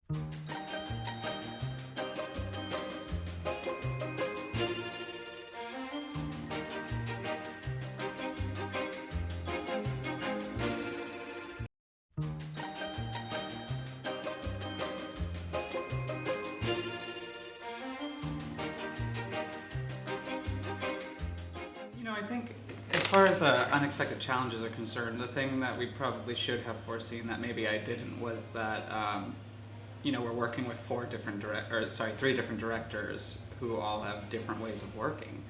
I think as far as unexpected challenges are concerned, the thing that we probably should have foreseen that maybe I didn't was that we're working with three different directors who all have different ways of working.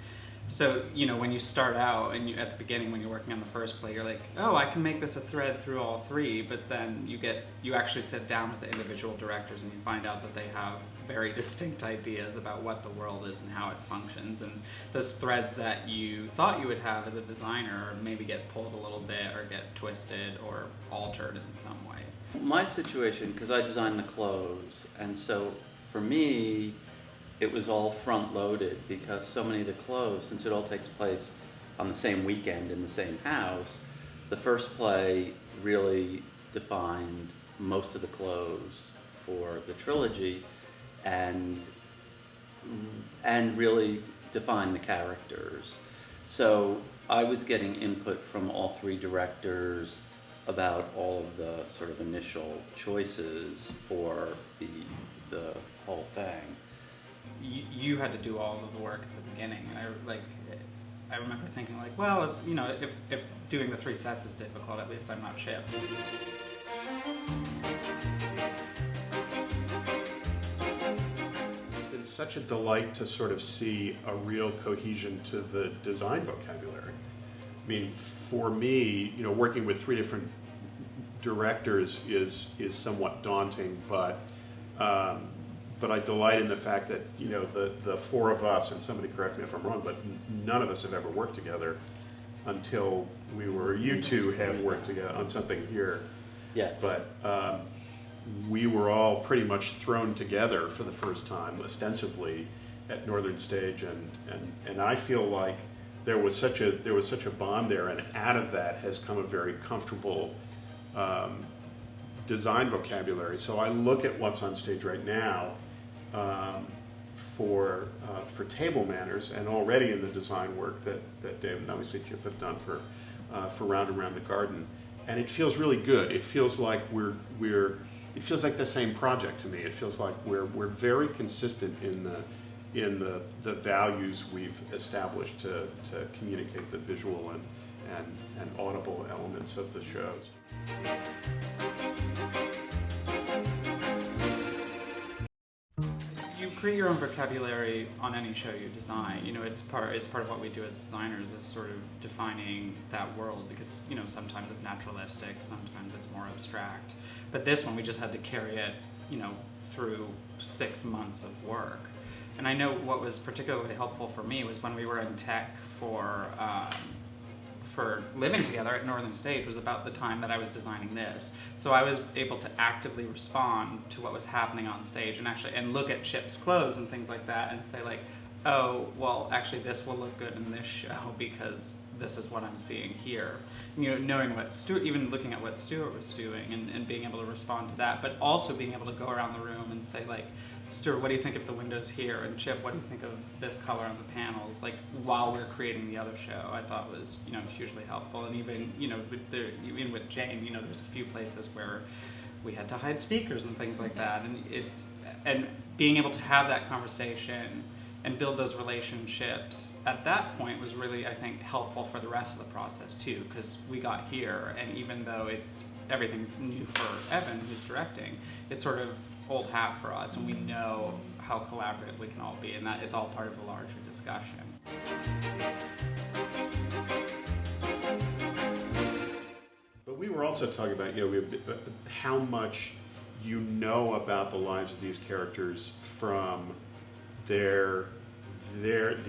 So, when you start out and at the beginning when you're working on the first play, you're like, oh, I can make this a thread through all three, but then you actually sit down with the individual directors and you find out that they have very distinct ideas about what the world is and how it functions, and those threads that you thought you would have as a designer maybe get pulled a little bit or get twisted or altered in some way. My situation, because I designed the clothes, and so for me, it was all front-loaded because so many of the clothes, since it all takes place on the same weekend in the same house, the first play really defined most of the clothes for the trilogy and really defined the characters. So I was getting input from all three directors about all of the sort of initial choices for the whole thing. You had to do all of the work at the beginning, and I remember thinking like, well, if doing the three sets is difficult, at least I'm not Chip. It's been such a delight to sort of see a real cohesion to the design vocabulary. I mean, for me, working with three different directors is somewhat daunting, but I delight in the fact that the four of us, and somebody correct me if I'm wrong, but none of us have ever worked together until you two have worked together on something here. Yes. But we were all pretty much thrown together for the first time, ostensibly, at Northern Stage, and I feel like there was such a bond there, and out of that has come a very comfortable design vocabulary. So I look at what's on stage right now for table manners, and already in the design work that Dave and obviously Chip have done for Round and Round the Garden, and it feels really good. It feels like it feels like the same project to me. It feels like we're very consistent in the values we've established to communicate the visual and audible elements of the shows. You create your own vocabulary on any show you design. It's part of what we do as designers, is sort of defining that world, because sometimes it's naturalistic, sometimes it's more abstract. But this one we just had to carry it, through 6 months of work. And I know what was particularly helpful for me was when we were in tech for living together at Northern Stage was about the time that I was designing this. So I was able to actively respond to what was happening on stage and look at Chip's clothes and things like that and say like, oh, well, actually this will look good in this show because this is what I'm seeing here. Knowing even looking at what Stuart was doing and being able to respond to that, but also being able to go around the room and say like, Stuart, what do you think if the window's here? And Chip, what do you think of this color on the panels? Like, while we're creating the other show, I thought was, hugely helpful. And even, even with Jane, there's a few places where we had to hide speakers and things like that. And being able to have that conversation and build those relationships at that point was really, I think, helpful for the rest of the process too, because we got here, and even though everything's new for Evan, who's directing, it's sort of old hat for us, and we know how collaborative we can all be, and that it's all part of a larger discussion. But we were also talking about how much about the lives of these characters from the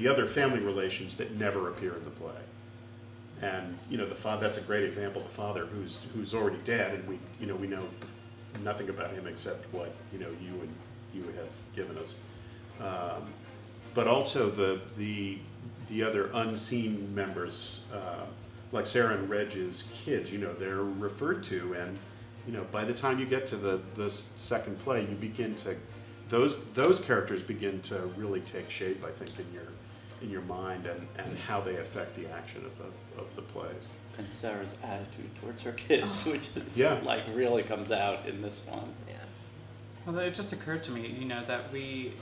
other family relations that never appear in the play. And the father, that's a great example. The father who's already dead, and we know nothing about him except what you have given us. But also the other unseen members, like Sarah and Reg's kids. They're referred to, you know, by the time you get to the second play, you begin to, those characters begin to really take shape, I think, in your mind and how they affect the action of the plays. And Sarah's attitude towards her kids, which is Yeah. like really comes out in this one. Yeah. Well, it just occurred to me, you know, that we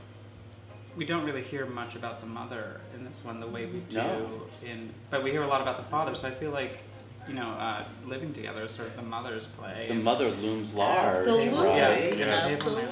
don't really hear much about the mother in this one the way we do No. but we hear a lot about the father. So I feel like, you know, living together is sort of the mother's play. The mother looms large, Absolutely. right? Yeah. Absolutely.